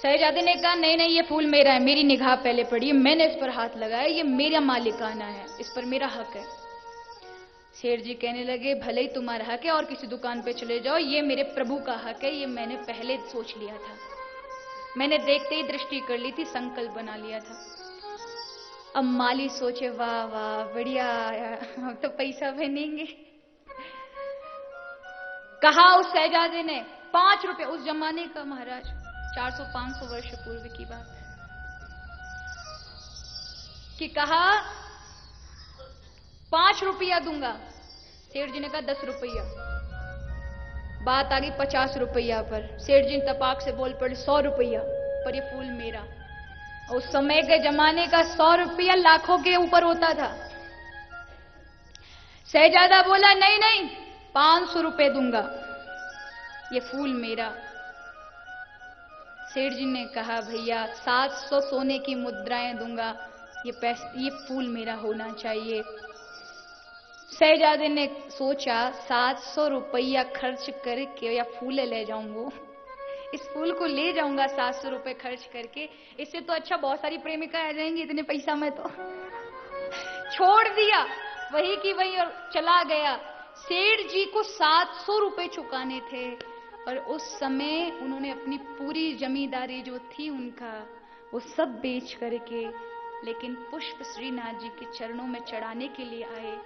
शहजादे ने कहा नहीं नहीं, ये फूल मेरा है, मेरी निगाह पहले पड़ी है, मैंने इस पर हाथ लगाया, ये मेरा मालिकाना है, इस पर मेरा हक है। शेर जी कहने लगे भले ही तुम्हारा हक है और किसी दुकान पे चले जाओ, ये मेरे प्रभु का हक है, ये मैंने पहले सोच लिया था, मैंने देखते ही दृष्टि कर ली थी, संकल्प बना लिया था। अब माली सोचे वाह वाह बढ़िया, अब तो पैसा बनेंगे। कहा उस शहजादे ने 5 रुपए, उस जमाने का महाराज 400-500 वर्ष पूर्व की बात, कि कहा 5 रुपया दूंगा। सेठ जी ने कहा 10 रुपया। बात आ गई 50 रुपया पर। सेठ जी तपाक से बोल पड़े 100 रुपया पर, ये फूल मेरा। और उस समय के जमाने का 100 रुपया लाखों के ऊपर होता था। शहजादा बोला नहीं नहीं 500 रुपए दूंगा, ये फूल मेरा। सेठ जी ने कहा भैया 700 सोने की मुद्राएं दूंगा, ये फूल मेरा होना चाहिए। शहजादे ने सोचा 700 रुपया खर्च करके या फूल ले जाऊंगा, इस फूल को ले जाऊंगा 700 रुपए खर्च करके, इससे तो अच्छा बहुत सारी प्रेमिका आ जाएंगी, इतने पैसा में तो छोड़ दिया वही की वही और चला गया। सेठ जी को 700 रुपए चुकाने थे और उस समय उन्होंने अपनी पूरी जमींदारी जो थी उनका, वो सब बेच करके, लेकिन पुष्प श्रीनाथ जी के चरणों में चढ़ाने के लिए आए।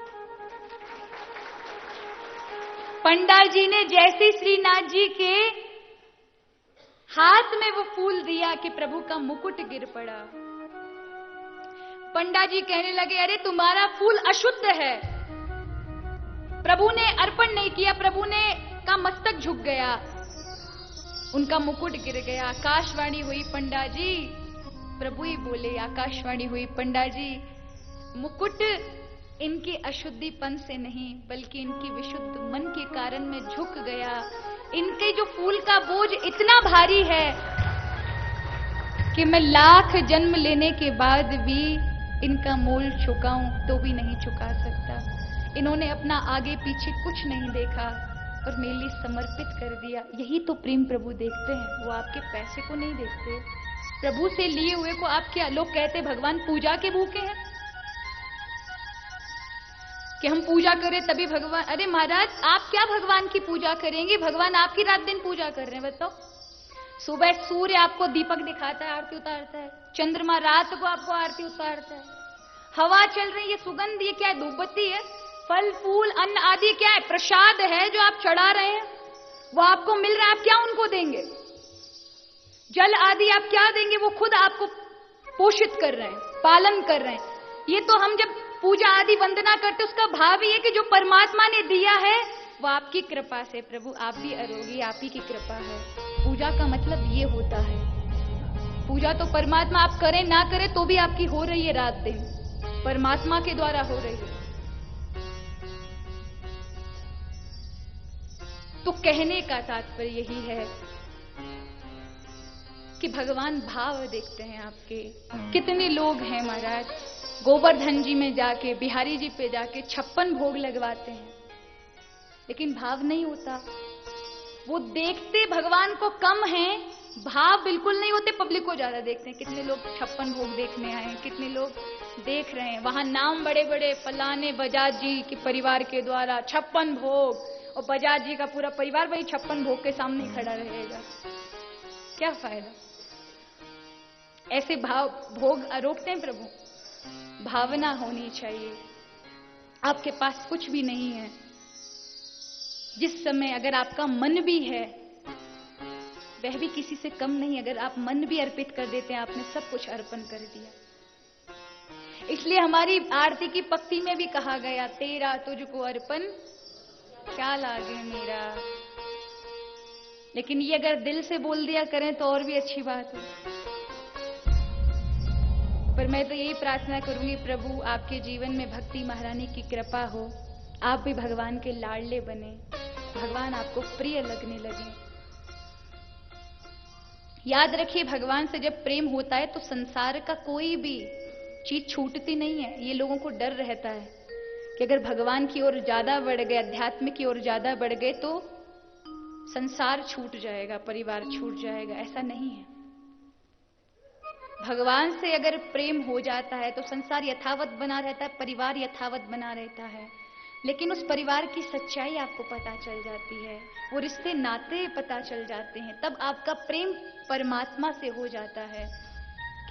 पंडित जी ने जैसे श्रीनाथ जी के हाथ में वो फूल दिया कि प्रभु का मुकुट गिर पड़ा। पंडित जी कहने लगे अरे तुम्हारा फूल अशुद्ध है, प्रभु ने अर्पण नहीं किया, प्रभु ने का मस्तक झुक गया, उनका मुकुट गिर गया। आकाशवाणी हुई पंडित जी, प्रभु ही बोले, आकाशवाणी हुई पंडित जी, मुकुट इनकी अशुद्धिपन से नहीं बल्कि इनकी विशुद्ध मन के कारण में झुक गया। इनके जो फूल का बोझ इतना भारी है कि मैं लाख जन्म लेने के बाद भी इनका मोल चुकाऊं तो भी नहीं चुका सकता। इन्होंने अपना आगे पीछे कुछ नहीं देखा और मेरे लिए समर्पित कर दिया। यही तो प्रेम प्रभु देखते हैं, वो आपके पैसे को नहीं देखते। प्रभु से लिए हुए को आप क्या, लोग कहते भगवान पूजा के भूखे हैं कि हम पूजा करें तभी भगवान। अरे महाराज आप क्या भगवान की पूजा करेंगे, भगवान आपकी रात दिन पूजा कर रहे हैं। बताओ, सुबह सूर्य आपको दीपक दिखाता है, आरती उतारता है, चंद्रमा रात को आपको आरती उतारता है, हवा चल रही है, सुगंध, ये क्या है, धूपबत्ती है, फल फूल अन्न आदि क्या है, प्रसाद है जो आप चढ़ा रहे हैं, वो आपको मिल रहा है, आप क्या उनको देंगे? जल आदि आप क्या देंगे? वो खुद आपको पोषित कर रहे हैं, पालन कर रहे हैं। ये तो हम जब पूजा आदि वंदना करते उसका भाव ये कि जो परमात्मा ने दिया है वो आपकी कृपा से। प्रभु आप भी अरोगी, आप ही की कृपा है। पूजा का मतलब ये होता है। पूजा तो परमात्मा आप करें ना करें तो भी आपकी हो रही है, रात दिन परमात्मा के द्वारा हो रही है। तो कहने का तात्पर्य यही है कि भगवान भाव देखते हैं आपके। कितने लोग हैं महाराज गोवर्धन जी में जाके, बिहारी जी पे जाके 56 भोग लगवाते हैं, लेकिन भाव नहीं होता। वो देखते भगवान को कम हैं, भाव बिल्कुल नहीं होते, पब्लिक को ज्यादा देखते हैं। कितने लोग 56 भोग देखने आए हैं, कितने लोग देख रहे हैं, वहां नाम बड़े बड़े फलाने बजाज जी के परिवार के द्वारा 56 भोग, और बजाज जी का पूरा परिवार वही 56 भोग के सामने खड़ा रहेगा। क्या फायदा? ऐसे भाव भोग रोकते हैं प्रभु। भावना होनी चाहिए। आपके पास कुछ भी नहीं है, जिस समय अगर आपका मन भी है वह भी किसी से कम नहीं। अगर आप मन भी अर्पित कर देते हैं, आपने सब कुछ अर्पण कर दिया। इसलिए हमारी आरती की पंक्ति में भी कहा गया, तेरा तुझको अर्पण क्या लागे मेरा। लेकिन ये अगर दिल से बोल दिया करें तो और भी अच्छी बात है। पर मैं तो यही प्रार्थना करूंगी, प्रभु आपके जीवन में भक्ति महारानी की कृपा हो, आप भी भगवान के लाडले बने, भगवान आपको प्रिय लगने लगे। याद रखिए, भगवान से जब प्रेम होता है तो संसार का कोई भी चीज छूटती नहीं है। ये लोगों को डर रहता है कि अगर भगवान की ओर ज्यादा बढ़ गए, अध्यात्म की ओर ज्यादा बढ़ गए तो संसार छूट जाएगा, परिवार छूट जाएगा। ऐसा नहीं है। भगवान से अगर प्रेम हो जाता है तो संसार यथावत बना रहता है, परिवार यथावत बना रहता है। लेकिन उस परिवार की सच्चाई आपको पता चल जाती है, वो रिश्ते नाते पता चल जाते हैं, तब आपका प्रेम परमात्मा से हो जाता है।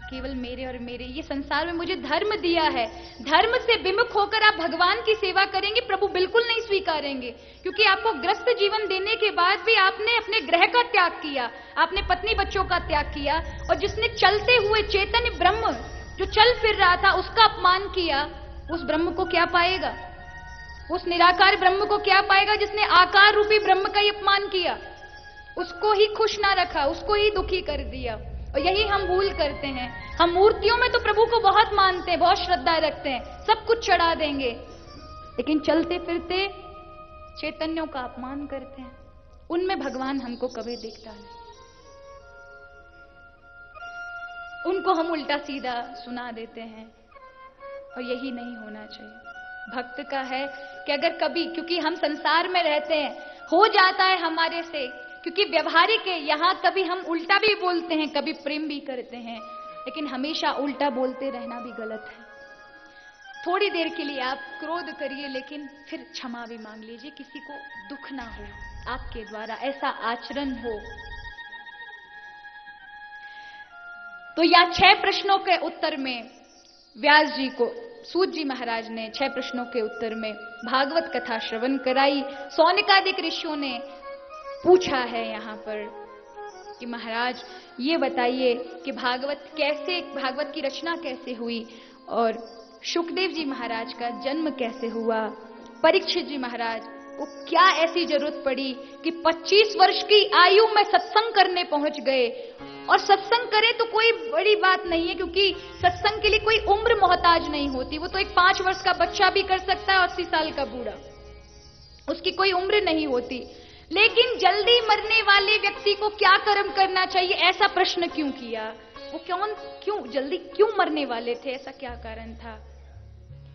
केवल मेरे और मेरे, ये संसार में मुझे धर्म दिया है, धर्म से विमुख होकर आप भगवान की सेवा करेंगे, प्रभु बिल्कुल नहीं स्वीकारेंगे। क्योंकि आपको ग्रस्त जीवन देने के बाद भी आपने अपने ग्रह का त्याग किया, आपने पत्नी बच्चों का त्याग किया, और जिसने चलते हुए चैतन्य ब्रह्म जो चल फिर रहा था उसका अपमान किया, उस ब्रह्म को क्या पाएगा? उस निराकार ब्रह्म को क्या पाएगा जिसने आकार रूपी ब्रह्म का ही अपमान किया? उसको ही खुश ना रखा, उसको ही दुखी कर दिया। और यही हम भूल करते हैं। हम मूर्तियों में तो प्रभु को बहुत मानते हैं, बहुत श्रद्धा रखते हैं, सब कुछ चढ़ा देंगे, लेकिन चलते फिरते चैतन्यों का अपमान करते हैं, उनमें भगवान हमको कभी दिखता नहीं। उनको हम उल्टा सीधा सुना देते हैं, और यही नहीं होना चाहिए। भक्त का है कि अगर कभी, क्योंकि हम संसार में रहते हैं, हो जाता है हमारे से, क्योंकि व्यवहारिक है, यहां कभी हम उल्टा भी बोलते हैं, कभी प्रेम भी करते हैं, लेकिन हमेशा उल्टा बोलते रहना भी गलत है। थोड़ी देर के लिए आप क्रोध करिए, लेकिन फिर क्षमा भी मांग लीजिए, किसी को दुख ना हो आपके द्वारा, ऐसा आचरण हो। तो या 6 प्रश्नों के उत्तर में व्यास जी को सूत जी महाराज ने 6 प्रश्नों के उत्तर में भागवत कथा श्रवण कराई। सौनकादिक ऋषियों ने पूछा है यहां पर कि महाराज ये बताइए कि भागवत की रचना कैसे हुई, और शुकदेव जी महाराज का जन्म कैसे हुआ, परीक्षित जी महाराज को क्या ऐसी जरूरत पड़ी कि 25 वर्ष की आयु में सत्संग करने पहुंच गए। और सत्संग करे तो कोई बड़ी बात नहीं है, क्योंकि सत्संग के लिए कोई उम्र मोहताज नहीं होती, वो तो एक 5 वर्ष का बच्चा भी कर सकता है, 80 साल का बूढ़ा, उसकी कोई उम्र नहीं होती। लेकिन जल्दी मरने वाले व्यक्ति को क्या कर्म करना चाहिए, ऐसा प्रश्न क्यों किया? वो क्यों जल्दी क्यों मरने वाले थे, ऐसा क्या कारण था?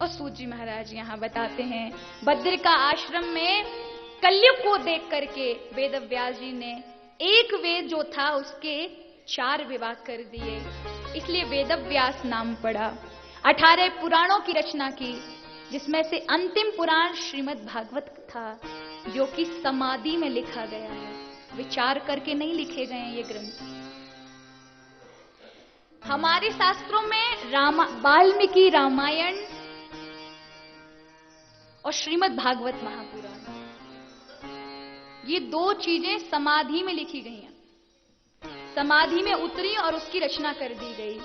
और सूत जी महाराज यहां बताते हैं, बद्र का आश्रम में कलयुग को देख करके वेद व्यास जी ने एक वेद जो था उसके 4 विभाग कर दिए, इसलिए वेद व्यास नाम पड़ा। 18 पुराणों की रचना की, जिसमें से अंतिम पुराण श्रीमद् भागवत था, जो कि समाधि में लिखा गया है, विचार करके नहीं लिखे गए हैं ये ग्रंथ। हमारे शास्त्रों में वाल्मीकि रामायण और श्रीमद् भागवत महापुराण, ये 2 चीजें समाधि में लिखी गई हैं, समाधि में उतरी और उसकी रचना कर दी गई।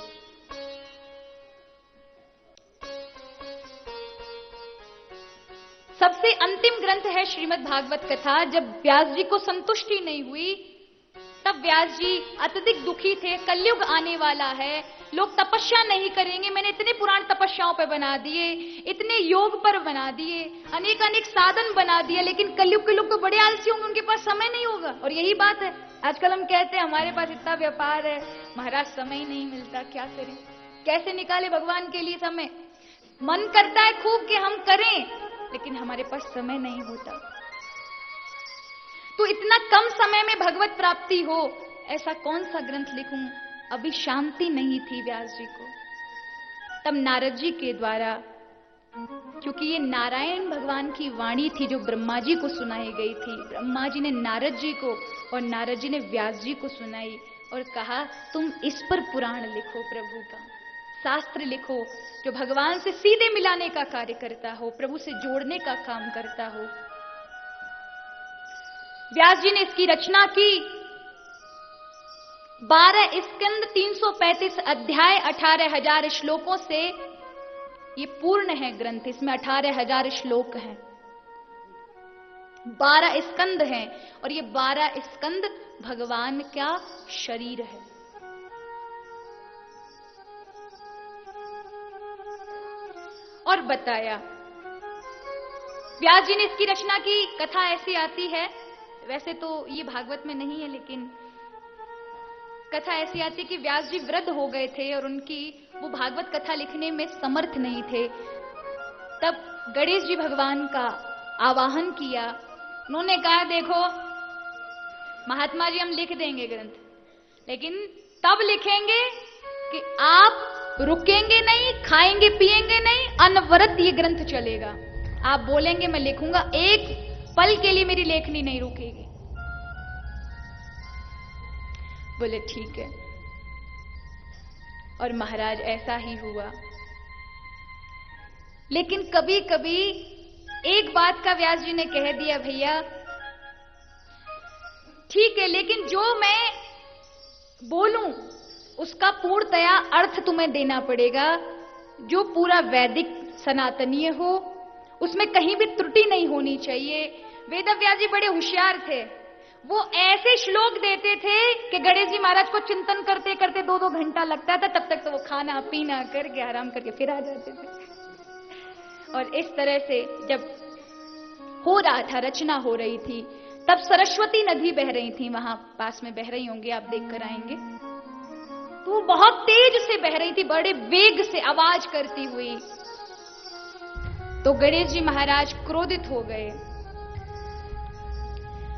सबसे अंतिम ग्रंथ है श्रीमद् भागवत कथा। जब व्यास जी को संतुष्टि नहीं हुई, तब व्यास जी अत्यधिक दुखी थे, कलयुग आने वाला है, लोग तपस्या नहीं करेंगे, मैंने इतने पुराण तपस्याओं पर बना दिए, इतने योग पर बना दिए, अनेक साधन बना दिए, लेकिन कलयुग के लोग तो बड़े आलसी होंगे, उनके पास समय नहीं होगा। और यही बात है, आजकल हम कहते हैं हमारे पास इतना व्यापार है, महाराज समय नहीं मिलता, क्या करें, कैसे निकाले भगवान के लिए समय? मन करता है खूब कि हम करें, लेकिन हमारे पास समय नहीं होता। तो इतना कम समय में भगवत प्राप्ति हो, ऐसा कौन सा ग्रंथ लिखूं? अभी शांति नहीं थी व्यास जी को। तब नारद जी के द्वारा, क्योंकि ये नारायण भगवान की वाणी थी जो ब्रह्मा जी को सुनाई गई थी, ब्रह्मा जी ने नारद जी को और नारद जी ने व्यास जी को सुनाई और कहा तुम इस पर पुराण लिखो, प्रभु का शास्त्र लिखो, जो भगवान से सीधे मिलाने का कार्य करता हो, प्रभु से जोड़ने का काम करता हो। व्यास जी ने इसकी रचना की। 12 स्कंद, 335 अध्याय, 18,000 श्लोकों से ये पूर्ण है ग्रंथ। इसमें 18,000 श्लोक हैं, 12 स्कंद हैं, और ये 12 स्कंद भगवान का शरीर है। और बताया व्यास जी ने इसकी रचना की। कथा ऐसी आती है, वैसे तो ये भागवत में नहीं है, लेकिन कथा ऐसी आती है कि व्यास जी वृद्ध हो गए थे और उनकी वो भागवत कथा लिखने में समर्थ नहीं थे। तब गणेश जी भगवान का आवाहन किया। उन्होंने कहा देखो महात्मा जी, हम लिख देंगे ग्रंथ, लेकिन तब लिखेंगे कि कि आप रुकेंगे नहीं, खाएंगे पिएंगे नहीं, अनवरत ये ग्रंथ चलेगा। आप बोलेंगे मैं लिखूंगा, एक पल के लिए मेरी लेखनी नहीं रुकेगी। बोले ठीक है। और महाराज ऐसा ही हुआ। लेकिन कभी कभी एक बात का व्यास जी ने कह दिया, भैया ठीक है, लेकिन जो मैं बोलूं उसका पूर्णतया अर्थ तुम्हें देना पड़ेगा, जो पूरा वैदिक सनातनीय हो, उसमें कहीं भी त्रुटि नहीं होनी चाहिए। वेदव्यास जी बड़े होशियार थे। वो ऐसे श्लोक देते थे कि गणेश जी महाराज को चिंतन करते करते 2-2 घंटा लगता था, तब तक तो वो खाना पीना करके आराम करके फिर आ जाते थे। और इस तरह से जब हो रहा था, रचना हो रही थी, तब सरस्वती नदी बह रही थी, वहां पास में बह रही होंगी, आप देख कर आएंगे। तो वो बहुत तेज से बह रही थी, बड़े वेग से आवाज करती हुई। तो गणेश जी महाराज क्रोधित हो गए।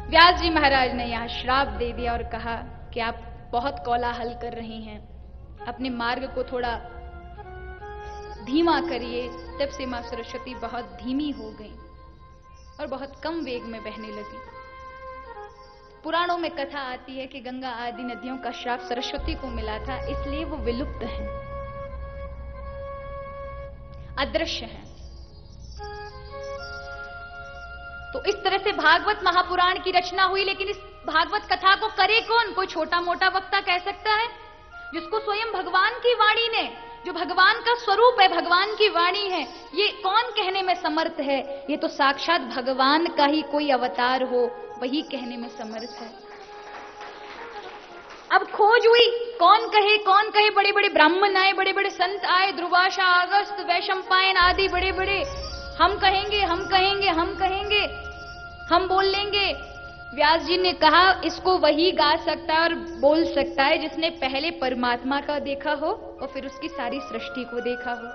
व्यास जी महाराज ने यहां श्राप दे दिया और कहा कि आप बहुत कोलाहल कर रही हैं, अपने मार्ग को थोड़ा धीमा करिए। तब से मां सरस्वती बहुत धीमी हो गई और बहुत कम वेग में बहने लगी। पुराणों में कथा आती है कि गंगा आदि नदियों का श्राप सरस्वती को मिला था, इसलिए वो विलुप्त हैं, अदृश्य हैं। तो इस तरह से भागवत महापुराण की रचना हुई। लेकिन इस भागवत कथा को करे कौन? कोई छोटा मोटा वक्ता कह सकता है? जिसको स्वयं भगवान की वाणी ने, जो भगवान का स्वरूप है, भगवान की वाणी है, ये कौन कहने में समर्थ है? ये तो साक्षात भगवान का ही कोई अवतार हो, वही कहने में समर्थ है। अब खोज हुई, कौन कहे, बड़े बड़े ब्राह्मण आए, बड़े बड़े संत आए, दुर्वासा, अगस्त, वैशंपायन आदि बड़े बड़े, हम कहेंगे, हम बोल लेंगे। व्यास जी ने कहा इसको वही गा सकता है और बोल सकता है जिसने पहले परमात्मा का देखा हो और फिर उसकी सारी सृष्टि को देखा हो।